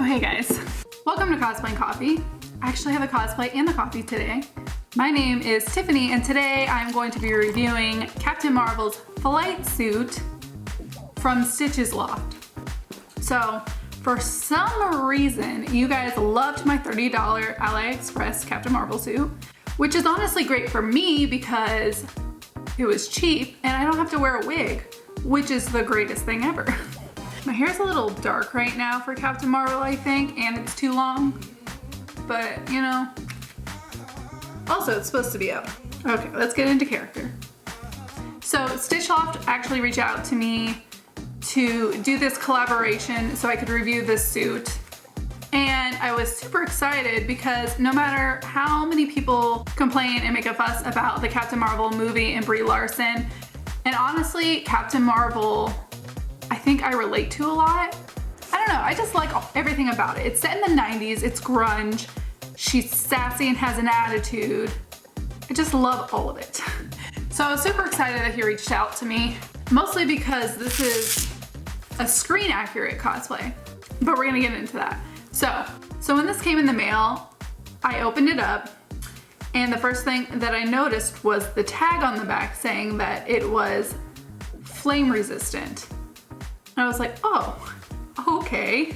hey guys, welcome to Cosplay and Coffee. I actually have a cosplay and the coffee today. My name is Tiffany and today I'm going to be reviewing Captain Marvel's flight suit from Stitch's Loft. So for some reason, you guys loved my $30 AliExpress Captain Marvel suit, which is honestly great for me because it was cheap and I don't have to wear a wig, which is the greatest thing ever. My hair's a little dark right now for Captain Marvel, I think, and it's too long, but you know. Also, it's supposed to be up. Okay, let's get into character. So Stitch Loft actually reached out to me to do this collaboration so I could review this suit. And I was super excited because no matter how many people complain and make a fuss about the Captain Marvel movie and Brie Larson, and honestly, Captain Marvel, I think I relate to a lot. I don't know, I just like everything about it. It's set in the 90s, it's grunge, she's sassy and has an attitude. I just love all of it. So I was super excited that he reached out to me, mostly because this is a screen accurate cosplay, but we're gonna get into that. So when this came in the mail, I opened it up and the first thing that I noticed was the tag on the back saying that it was flame resistant. And I was like, oh, okay.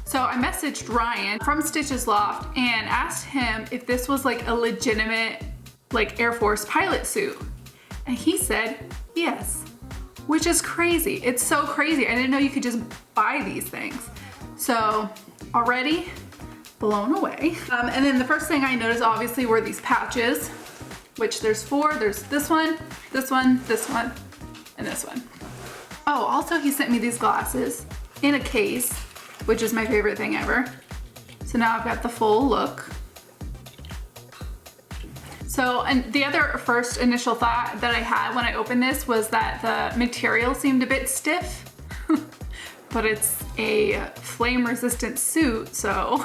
So I messaged Ryan from Stitch's Loft and asked him if this was like a legitimate like Air Force pilot suit. And he said, yes, which is crazy. It's so crazy. I didn't know you could just buy these things. So already blown away. And then the first thing I noticed obviously were these patches, which there's 4. There's this one, this one, this one, and this one. Oh, also he sent me these glasses in a case, which is my favorite thing ever. So now I've got the full look. So, and the other first initial thought that I had when I opened this was that the material seemed a bit stiff, but it's a flame resistant suit, so.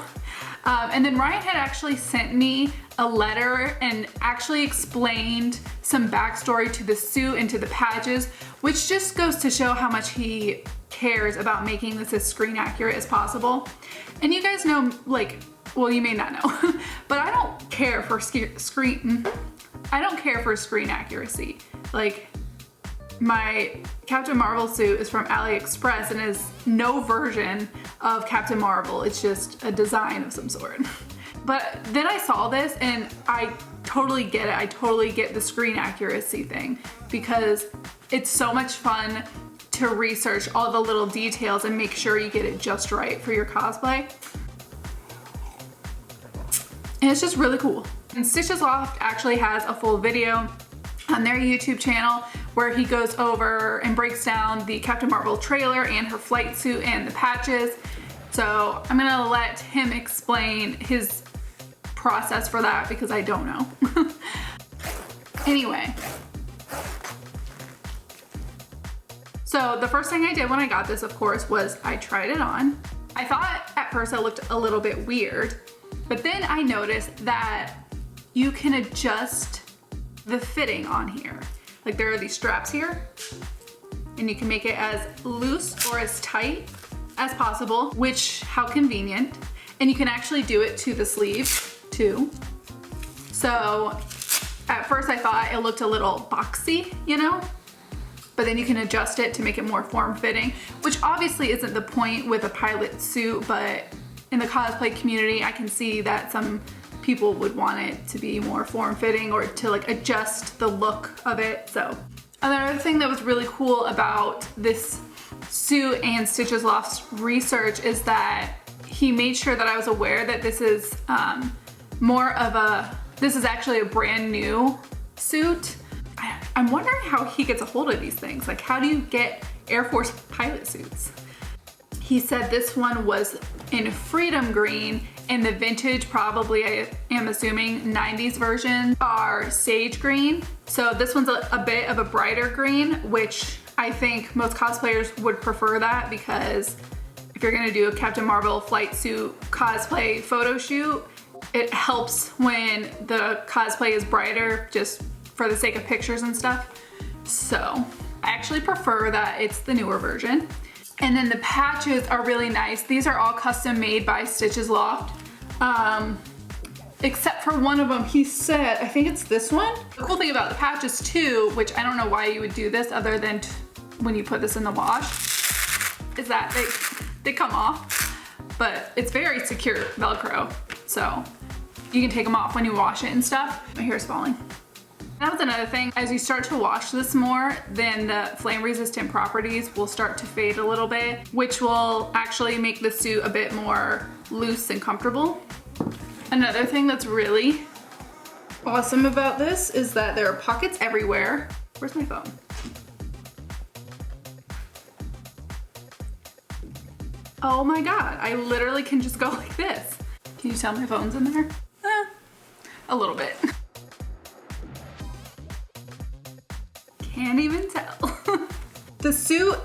And then Ryan had actually sent me a letter and actually explained some backstory to the suit and to the patches, which just goes to show how much he cares about making this as screen accurate as possible. And you guys know, like, well, you may not know, but I don't care for screen accuracy. Like, my Captain Marvel suit is from AliExpress and is no version of Captain Marvel. It's just a design of some sort. But then I saw this and I totally get it. I totally get the screen accuracy thing because it's so much fun to research all the little details and make sure you get it just right for your cosplay. And it's just really cool. And Stitch's Loft actually has a full video on their YouTube channel where he goes over and breaks down the Captain Marvel trailer and her flight suit and the patches. So I'm gonna let him explain his process for that because I don't know. Anyway. So the first thing I did when I got this, of course, was I tried it on. I thought at first it looked a little bit weird, but then I noticed that you can adjust the fitting on here. Like there are these straps here and you can make it as loose or as tight as possible, which how convenient. And you can actually do it to the sleeves too. So at first I thought it looked a little boxy, you know, but then you can adjust it to make it more form-fitting, which obviously isn't the point with a pilot suit, but in the cosplay community, I can see that some people would want it to be more form-fitting or to like adjust the look of it. So another thing that was really cool about this suit and Stitch's Loft's research is that he made sure that I was aware that this is this is actually a brand new suit. I'm wondering how he gets a hold of these things. Like, how do you get Air Force pilot suits? He said this one was in Freedom Green and the vintage, probably I am assuming 90s version, are sage green. So this one's a bit of a brighter green, which I think most cosplayers would prefer that because if you're gonna do a Captain Marvel flight suit cosplay photo shoot, it helps when the cosplay is brighter just for the sake of pictures and stuff. So I actually prefer that it's the newer version. And then the patches are really nice. These are all custom made by Stitches Loft. Except for one of them, he said, I think it's this one. The cool thing about the patches too, which I don't know why you would do this other than when you put this in the wash, is that they come off, but it's very secure Velcro. So you can take them off when you wash it and stuff. My hair's falling. That was another thing. As you start to wash this more, then the flame resistant properties will start to fade a little bit, which will actually make the suit a bit more loose and comfortable. Another thing that's really awesome about this is that there are pockets everywhere. Where's my phone? Oh my God, I literally can just go like this. Can you tell my phone's in there? A little bit. Can't even tell. The suit,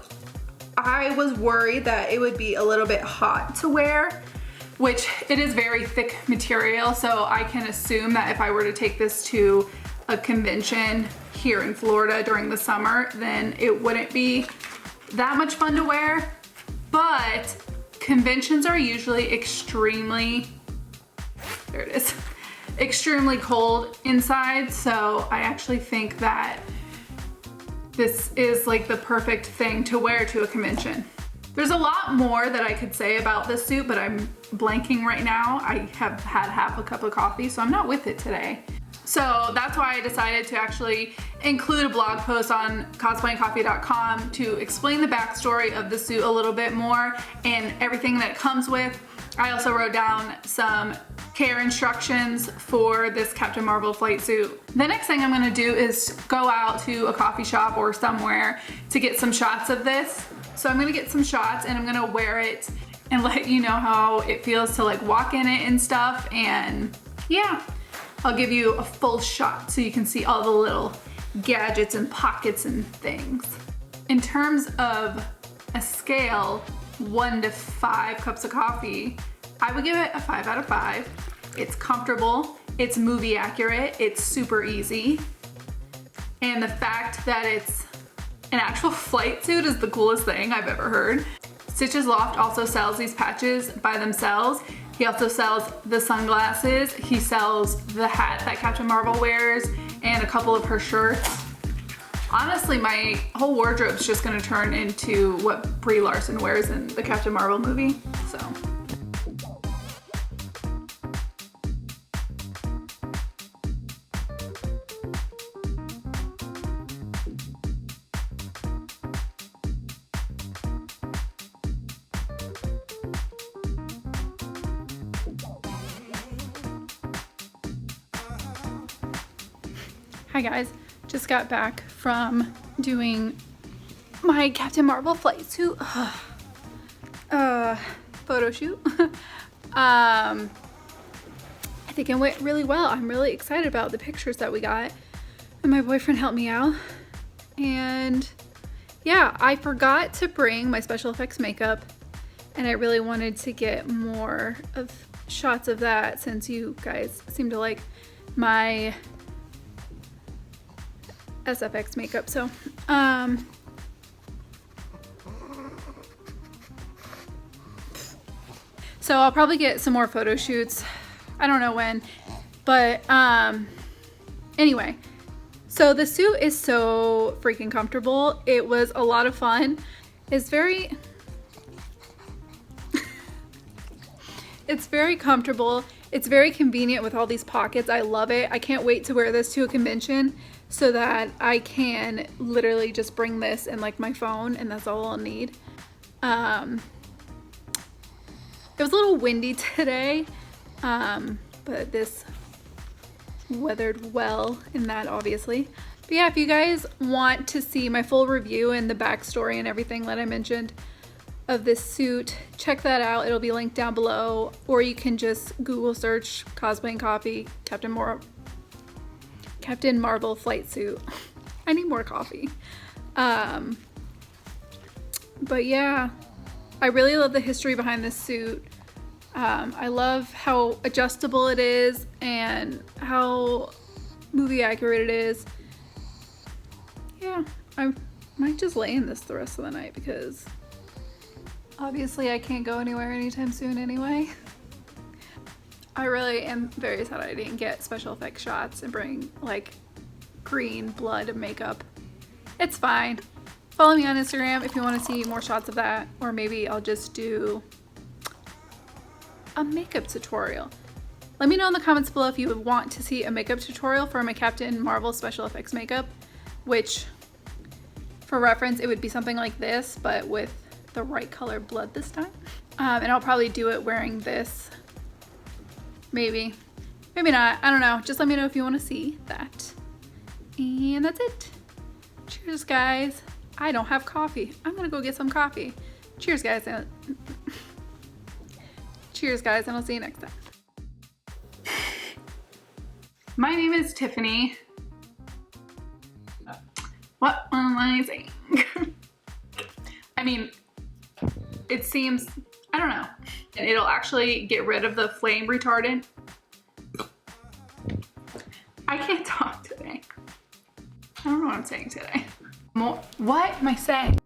I was worried that it would be a little bit hot to wear, which it is very thick material, so I can assume that if I were to take this to a convention here in Florida during the summer, then it wouldn't be that much fun to wear. But conventions are usually extremely, there it is, extremely cold inside, so I actually think that this is like the perfect thing to wear to a convention. There's a lot more that I could say about this suit, but I'm blanking right now. I have had half a cup of coffee, so I'm not with it today. So that's why I decided to actually include a blog post on cosplayandcoffee.com to explain the backstory of the suit a little bit more and everything that it comes with. I also wrote down some care instructions for this Captain Marvel flight suit. The next thing I'm gonna do is go out to a coffee shop or somewhere to get some shots of this. So I'm gonna get some shots and I'm gonna wear it and let you know how it feels to like walk in it and stuff. And yeah, I'll give you a full shot so you can see all the little gadgets and pockets and things. In terms of a scale, 1 to 5 cups of coffee, I would give it a 5 out of 5. It's comfortable, it's movie accurate, it's super easy. And the fact that it's an actual flight suit is the coolest thing I've ever heard. Stitches Loft also sells these patches by themselves. He also sells the sunglasses. He sells the hat that Captain Marvel wears and a couple of her shirts. Honestly, my whole wardrobe's just gonna turn into what Brie Larson wears in the Captain Marvel movie, so. Hi guys, just got back from doing my Captain Marvel flight suit photo shoot. I think it went really well. I'm really excited about the pictures that we got, and my boyfriend helped me out. And yeah, I forgot to bring my special effects makeup, and I really wanted to get more of shots of that since you guys seem to like my SFX makeup. So so I'll probably get some more photo shoots. I don't know when, but anyway, so the suit is so freaking comfortable. It was a lot of fun. It's very it's very comfortable. It's very convenient with all these pockets. I love it. I can't wait to wear this to a convention so that I can literally just bring this and like my phone, and that's all I'll need. It was a little windy today, but this weathered well in that, obviously. But yeah, if you guys want to see my full review and the backstory and everything that I mentioned of this suit, check that out. It'll be linked down below, or you can just Google search Cosplay and Coffee Captain Marvel flight suit. I need more coffee. But yeah, I really love the history behind this suit. I love how adjustable it is and how movie accurate it is. Yeah, I might just lay in this the rest of the night because Obviously I can't go anywhere anytime soon anyway. I really am very sad I didn't get special effects shots and bring like green blood makeup. It's fine. Follow me on Instagram if you want to see more shots of that, or maybe I'll just do a makeup tutorial. Let me know in the comments below if you would want to see a makeup tutorial for my Captain Marvel special effects makeup, which for reference it would be something like this but with the right color blood this time. And I'll probably do it wearing this. Maybe not, I don't know. Just let me know if you want to see that. And that's it. Cheers guys. I don't have coffee. I'm gonna go get some coffee. Cheers guys. Cheers guys, and I'll see you next time. My name is Tiffany. What am I saying? I mean, it seems, I don't know. And it'll actually get rid of the flame retardant. I can't talk today. I don't know what I'm saying today. What am I saying?